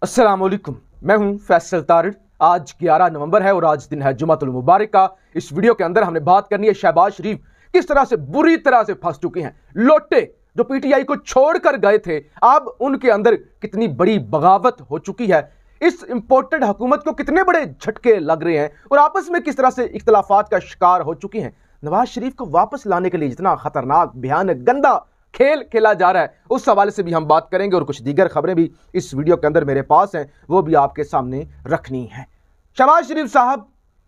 अस्सलाम वालेकुम, मैं हूं फैसल तारिड़। आज 11 नवंबर है और आज दिन है जुमातुल मुबारक का। इस वीडियो के अंदर हमने बात करनी है शहबाज शरीफ किस तरह से बुरी तरह से फंस चुके हैं। लोटे जो पीटीआई को छोड़कर गए थे, अब उनके अंदर कितनी बड़ी बगावत हो चुकी है। इस इंपोर्टेड हुकूमत को कितने बड़े झटके लग रहे हैं और आपस में किस तरह से इख्तलाफात का शिकार हो चुकी हैं। नवाज शरीफ को वापस लाने के लिए जितना खतरनाक, भयानक, गंदा खेल खेला जा रहा है, उस हवाले से भी हम बात करेंगे और कुछ दीगर खबरें भी इस वीडियो के अंदर मेरे पास हैं, वो भी आपके सामने रखनी है। शहबाज शरीफ साहब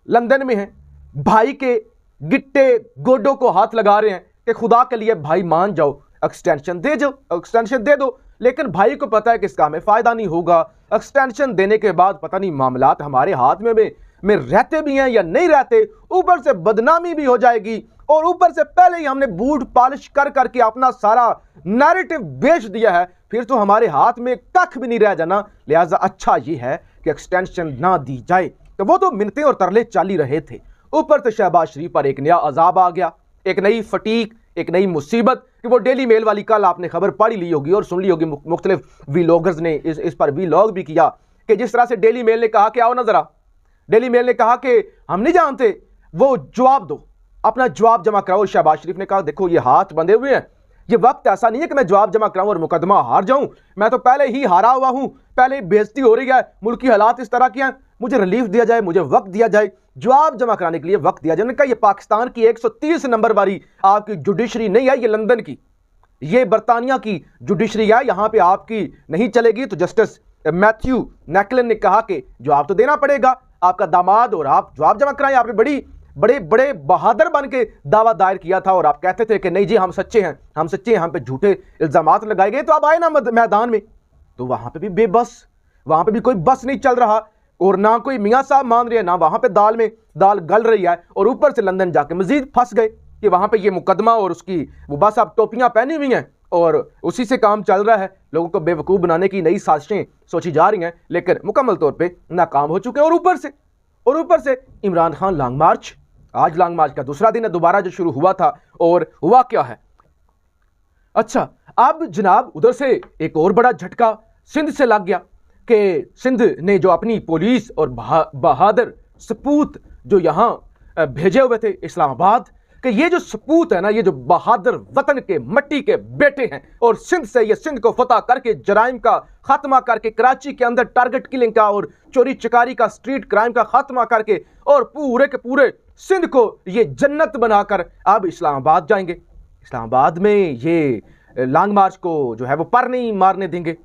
लंदन में हैं, भाई के गिट्टे गोडों को हाथ लगा रहे हैं कि खुदा के लिए भाई मान जाओ, एक्सटेंशन दे जाओ, एक्सटेंशन दे दो। लेकिन भाई को पता है कि इसका हमें फायदा नहीं होगा। एक्सटेंशन देने के बाद पता नहीं मामलात हमारे हाथ में रहते भी हैं या नहीं रहते, ऊपर से बदनामी भी हो जाएगी और ऊपर से पहले ही हमने बूट पॉलिश कर करके अपना सारा नैरेटिव बेच दिया है, फिर तो हमारे हाथ में कख भी नहीं रह जाना। लिहाजा अच्छा ये है कि एक्सटेंशन ना दी जाए। तो वो तो मिन्नतें और तरले चल ही रहे थे, ऊपर से शहबाज शरीफ पर एक नया अजाब आ गया, एक नई फटीक, एक नई मुसीबत कि वो डेली मेल वाली, कल आपने खबर पढ़ी ली होगी और सुन ली होगी, मुख्तलिफ वीलॉगर्स ने इस पर वीलॉग भी किया कि जिस तरह से डेली मेल ने कहा कि आओ ना जरा, डेली मेल ने कहा कि हम नहीं जानते, वो जवाब दो, अपना जवाब जमा कराओ। शहबाज शरीफ ने कहा देखो ये हाथ बंधे हुए हैं, ये वक्त ऐसा नहीं है कि मैं जवाब जमा कराऊं और मुकदमा हार जाऊं। मैं तो पहले ही हारा हुआ हूं, पहले ही बेइज्जती हो रही है, मुल्की हालात इस तरह के हैं, मुझे रिलीफ दिया जाए, मुझे वक्त दिया जाए, जवाब जमा कराने के लिए वक्त दिया जाए। उन्होंने कहा ये पाकिस्तान की 130 नंबर वाली आपकी जुडिशरी नहीं है, ये लंदन की, ये बरतानिया की जुडिशरी है, यहां पे आपकी नहीं चलेगी। तो जस्टिस मैथ्यू नैकलन ने कहा कि जवाब तो देना पड़ेगा, आपका दामाद और आप जवाब जमा कराएं। आपने बड़े बड़े बहादुर बन के दावा दायर किया था और आप कहते थे कि नहीं जी हम सच्चे हैं, हम सच्चे हैं, हम पे झूठे इल्जामात लगाए गए। तो आप आए ना मैदान में, तो वहां पे भी बेबस, वहां पे भी कोई बस नहीं चल रहा और ना कोई मियां साहब मान रहे हैं, ना वहां पे दाल गल रही है। और ऊपर से लंदन जाके मजीद फंस गए कि वहां पे ये मुकदमा और उसकी वो बस आप टोपियां पहनी हुई हैं और उसी से काम चल रहा है। लोगों को बेवकूफ़ बनाने की नई साजिशें सोची जा रही हैं, लेकिन मुकम्मल तौर पे नाकाम हो चुके हैं। और ऊपर से इमरान खान लॉन्ग मार्च, आज लॉन्ग मार्च का दूसरा दिन है, दोबारा जो शुरू हुआ था। और हुआ क्या है, अच्छा अब जनाब उधर से एक और बड़ा झटका सिंध से लग गया कि सिंध ने जो अपनी पुलिस और बहादुर सपूत जो यहां भेजे हुए थे इस्लामाबाद, कि ये जो सपूत है ना, ये जो बहादुर वतन के मट्टी के बेटे हैं, और सिंध से ये सिंध को फतह करके जराइम का खात्मा करके, कराची के अंदर टारगेट किलिंग का और चोरी चकारी का, स्ट्रीट क्राइम का खात्मा करके और पूरे के पूरे सिंध को ये जन्नत बनाकर अब इस्लामाबाद जाएंगे। इस्लामाबाद में ये लॉन्ग मार्च को जो है वो पर नहीं मारने देंगे।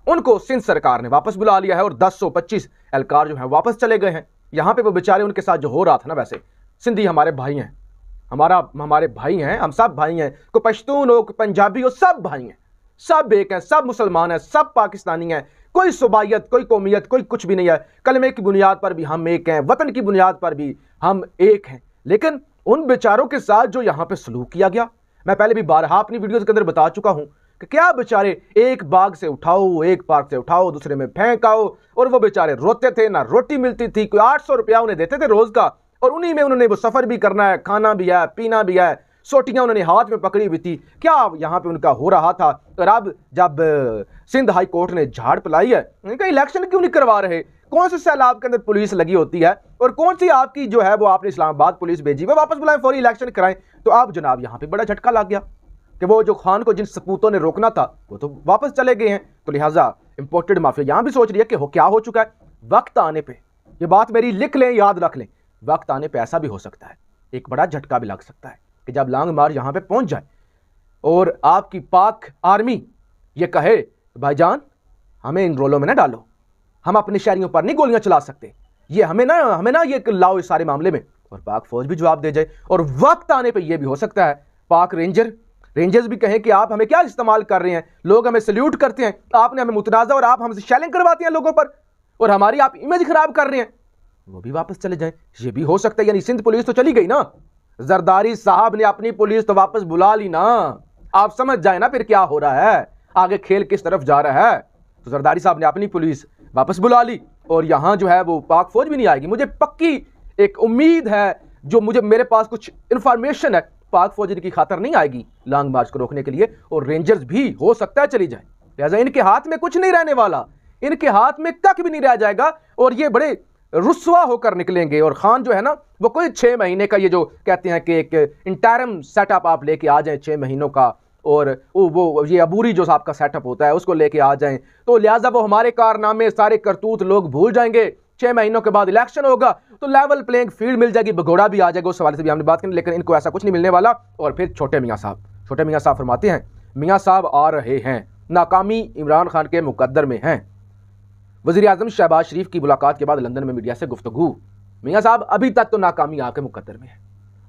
उनको सिंध सरकार ने वापस बुला लिया है और 1025 एहलकार जो है वापस चले गए हैं। यहाँ पे वो बेचारे, उनके साथ जो हो रहा था ना, वैसे सिंधी हमारे भाई हैं, हमारे भाई हैं, हम सब भाई हैं, कोई पश्तून हो, कोई पंजाबी हो, सब भाई हैं, सब एक हैं, सब मुसलमान हैं, सब पाकिस्तानी हैं, कोई सुबाइयत, कोई कौमियत, कोई कुछ भी नहीं है। कलमे की बुनियाद पर भी हम एक हैं, वतन की बुनियाद पर भी हम एक हैं। लेकिन उन बेचारों के साथ जो यहाँ पे सलूक किया गया, मैं पहले भी बारहा अपनी वीडियोस के अंदर बता चुका हूँ कि क्या बेचारे, एक बाग से उठाओ, एक पार्क से उठाओ, दूसरे में फेंक आओ, और वो बेचारे रोते थे, ना रोटी मिलती थी, कोई 800 रुपया उन्हें देते थे रोज का, और उन्हीं में उन्होंने वो सफर भी करना है, खाना भी है, पीना भी है, सोटियां उन्होंने हाथ में पकड़ी हुई थी। क्या यहाँ पे उनका हो रहा था। और अब जब सिंध हाई कोर्ट ने झाड़ पिलाई है, उनका इलेक्शन क्यों नहीं करवा रहे, कौन से सैलाब के अंदर पुलिस लगी होती है और कौन सी आपकी जो है वो आपने इस्लामाबाद पुलिस भेजी, वो वापस बुलाएं, फौरी इलेक्शन कराएं। तो अब जनाब यहाँ पे बड़ा झटका लग गया कि वो जो खान को जिन सपूतों ने रोकना था वो तो वापस चले गए हैं। तो लिहाजा इंपोर्टेड माफिया यहाँ भी सोच रही है कि क्या हो चुका है। वक्त आने पर, ये बात मेरी लिख लें, याद रख लें, वक्त आने पर ऐसा भी हो सकता है, एक बड़ा झटका भी लग सकता है कि जब लॉन्ग मार्च यहाँ पे पहुंच जाए और आपकी पाक आर्मी ये कहे भाईजान हमें इन रोलों में ना डालो, हम अपने शहरियों पर नहीं गोलियां चला सकते, ये हमें ना ये लाओ इस सारे मामले में, और पाक फौज भी जवाब दे जाए। और वक्त आने पे ये भी हो सकता है पाक रेंजर्स भी कहें कि आप हमें क्या इस्तेमाल कर रहे हैं, लोग हमें सल्यूट करते हैं, आपने हमें मुतनाज़ा और आप हमसे शेलिंग करवाते हैं लोगों पर और हमारी आप इमेज खराब कर रहे हैं, वो भी वापस चले जाए, ये भी हो सकता है। यानी सिंध पुलिस तो चली गई ना, जरदारी साहब ने अपनी पुलिस तो वापस बुला ली ना, आप समझ जाए ना फिर क्या हो रहा है, आगे खेल किस तरफ जा रहा है। तो जरदारी साहब ने अपनी पुलिस वापस बुला ली और यहां जो है वो पाक फौज भी नहीं आएगी। मुझे पक्की एक उम्मीद है, जो मेरे पास कुछ इंफॉर्मेशन है, पाक फौज इनकी खातर नहीं आएगी लॉन्ग मार्च को रोकने के लिए, और रेंजर्स भी हो सकता है चली जाए। लिहाजा इनके हाथ में कुछ नहीं रहने वाला, इनके हाथ में कख भी नहीं रह जाएगा और ये बड़े रुस्वा होकर निकलेंगे। और खान जो है ना वो कोई 6 महीने का, ये जो कहते हैं कि एक इंटरम सेटअप आप लेके आ जाएं 6 महीनों का, और वो ये अबूरी जो आपका सेटअप होता है उसको लेके आ जाएं, तो लिहाजा वो हमारे कारनामे सारे करतूत लोग भूल जाएंगे। 6 महीनों के बाद इलेक्शन होगा तो लेवल प्लेइंग फील्ड मिल जाएगी, भगोड़ा भी आ जाएगा। उस हवाले से भी हमने बात की, लेकिन इनको ऐसा कुछ नहीं मिलने वाला। और फिर छोटे मियाँ साहब फरमाते हैं, मियाँ साहब आ रहे हैं, नाकामी इमरान खान के मुकद्दर में है। वज़ीर आज़म शहबाज शरीफ की मुलाकात के बाद लंदन में मीडिया से गुफ्तगू। मियाँ साहब अभी तक तो नाकामी आपके मुकद्दर में है,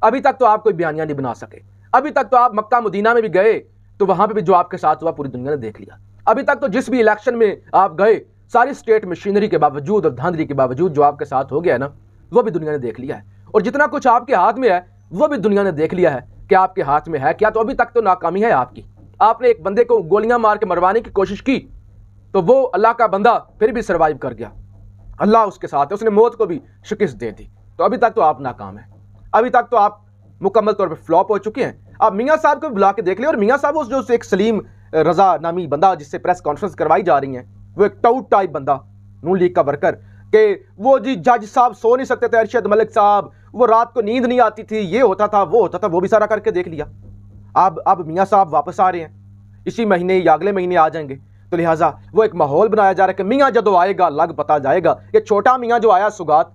अभी तक तो आप कोई बयानिया नहीं बना सके, अभी तक तो आप मक्का मदीना में भी गए तो वहां पे भी जो आपके साथ हुआ पूरी दुनिया ने देख लिया। अभी तक तो जिस भी इलेक्शन में आप गए सारी स्टेट मशीनरी के बावजूद और धांधली के बावजूद जो आपके साथ हो गया है ना, वो भी दुनिया ने देख लिया है। और जितना कुछ आपके हाथ में है वो भी दुनिया ने देख लिया है कि आपके हाथ में है क्या। तो अभी तक तो नाकामी है आपकी। आपने एक बंदे को गोलियां मार के मरवाने की कोशिश की तो वो अल्लाह का बंदा फिर भी सर्वाइव कर गया, अल्लाह उसके साथ है, उसने मौत को भी शिकस्त दे दी। तो अभी तक तो आप नाकाम हैं, अभी तक तो आप मुकम्मल तौर पर फ्लॉप हो चुके हैं। आप मियाँ साहब को बुला के देख ले। और मियाँ साहब उस जो एक सलीम रजा नामी बंदा जिससे प्रेस कॉन्फ्रेंस करवाई जा रही है, वो एक टाउट टाइप बंदा, नून लीग का वर्कर, कि वो जी जज साहब सो नहीं सकते थे, अरशद मलिक साहब वो रात को नींद नहीं आती थी, ये होता था वो होता था, वो भी सारा करके देख लिया। अब मियाँ साहब वापस आ रहे हैं, इसी महीने या अगले महीने आ जाएंगे। तो लिहाजा वो एक माहौल बनाया जा रहा है कि मियाँ जब आएगा लग पता जाएगा। ये छोटा मियाँ जो आया सुगात,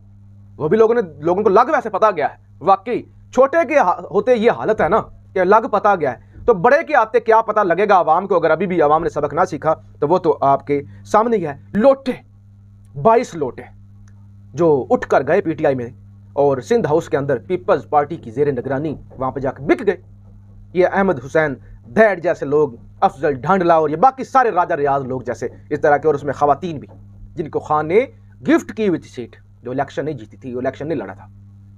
वो भी लोगों को लग वैसे पता गया है। वाकई छोटे के होते ये हालत है ना कि लग पता गया है, तो बड़े के आते क्या पता लगेगा आवाम को। अगर अभी भी आवाम ने सबक ना सीखा तो वो तो आपके सामने ही है। लोटे 22 लोटे जो उठ कर गए पीटीआई में और सिंध हाउस के अंदर पीपल्स पार्टी की जेर निगरानी वहां पर जाकर बिक गए। ये अहमद हुसैन दैड जैसे लोग, अफजल ढांडला और ये बाकी सारे राजा रियाज लोग जैसे इस तरह के, और उसमें खवातीन भी जिनको खान ने गिफ्ट की हुई थी सीट, जो इलेक्शन नहीं जीती थी, वो इलेक्शन नहीं लड़ा था,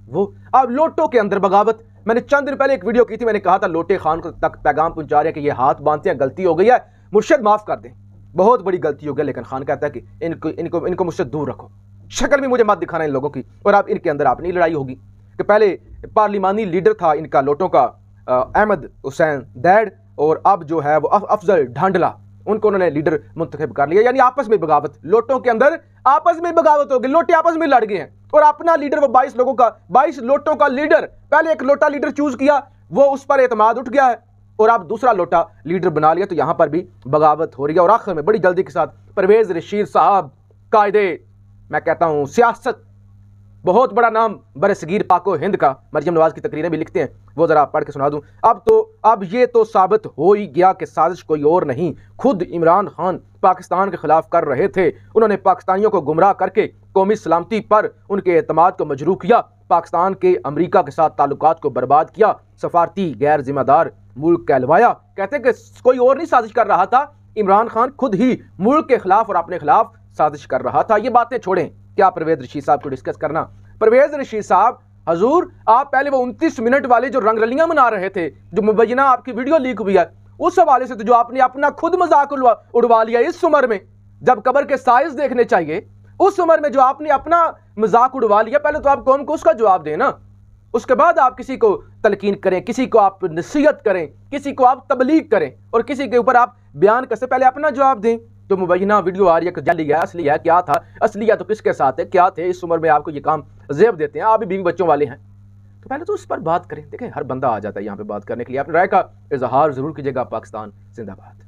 वो अब लोटों के अंदर बगावत। मैंने चंद दिन पहले एक वीडियो की थी, मैंने कहा था लोटे खान को तक पैगाम पहुंचा रहे हैं कि ये हाथ बांधते हैं, गलती हो गई है, मुर्शद माफ कर दें, बहुत बड़ी गलती हो गई। लेकिन खान कहता है कि इनको मुझसे दूर रखो, शक्ल भी मुझे मत दिखाना इन लोगों की। और अब इनके अंदर अपनी लड़ाई होगी कि पहले पार्लिमानी लीडर था इनका लोटों का अहमद हुसैन दैड, और अब जो है वो अफजल ढांडला, उनको उन्होंने लीडर मुंतखब कर लिया। यानी आपस में बगावत, लोटों के अंदर आपस में बगावत हो गई, लोटे आपस में लड़ गए हैं। और अपना लीडर वो 22 लोगों का, 22 लोटों का लीडर, पहले एक लोटा लीडर चूज किया, वो उस पर एतमाद उठ गया है, और अब दूसरा लोटा लीडर बना लिया। तो यहां पर भी बगावत हो रही है। और आखिर में बड़ी जल्दी के साथ परवेज रशीद साहब, कायदे, मैं कहता हूं सियासत, बहुत बड़ा नाम बरसगीर पाको हिंद का, मरियम नवाज की तकरीरें भी लिखते हैं, वो जरा पढ़ के सुना दूं। अब ये तो साबित हो ही गया कि साजिश कोई और नहीं, खुद इमरान खान पाकिस्तान के खिलाफ कर रहे थे। उन्होंने पाकिस्तानियों को गुमराह करके कौमी सलामती पर उनके एतमाद को मजरूह किया, पाकिस्तान के अमरीका के साथ ताल्लुकात को बर्बाद किया, सफारती गैर जिम्मेदार मुल्क कहलवाया। कहते कि कोई और नहीं साजिश कर रहा था, इमरान खान खुद ही मुल्क के खिलाफ और अपने खिलाफ साजिश कर रहा था। ये बातें छोड़ें, क्या परवेज रशीद साहब को डिस्कस करना। परवेज रशीद साहब, हजूर आप पहले वो 29 मिनट वाले जो रंगरलियां मना रहे थे, जो मुबैना आपकी वीडियो लीक हुई है, उस हवाले से तो जो आपने अपना खुद मजाक उड़वा लिया इस उम्र में, जब कब्र के साइज देखने चाहिए, उस उम्र में जो आपने अपना मजाक उड़वा लिया, पहले तो आप कौम को उसका जवाब दें ना, उसके बाद आप किसी को तलकीन करें, किसी को आप नसीहत करें, किसी को आप तबलीग करें, और किसी के ऊपर आप बयान करते पहले अपना जवाब दें। तो मुबैना वीडियो आ रही है कि जल्दी है, असली है, क्या था, असली है तो किसके साथ है, क्या थे, इस उम्र में आपको ये काम जेब देते हैं, आप भी बीवी बच्चों वाले हैं, तो पहले तो उस पर बात करें। देखें हर बंदा आ जाता है यहाँ पे बात करने के लिए, अपनी राय का इजहार जरूर कीजिएगा। पाकिस्तान जिंदाबाद।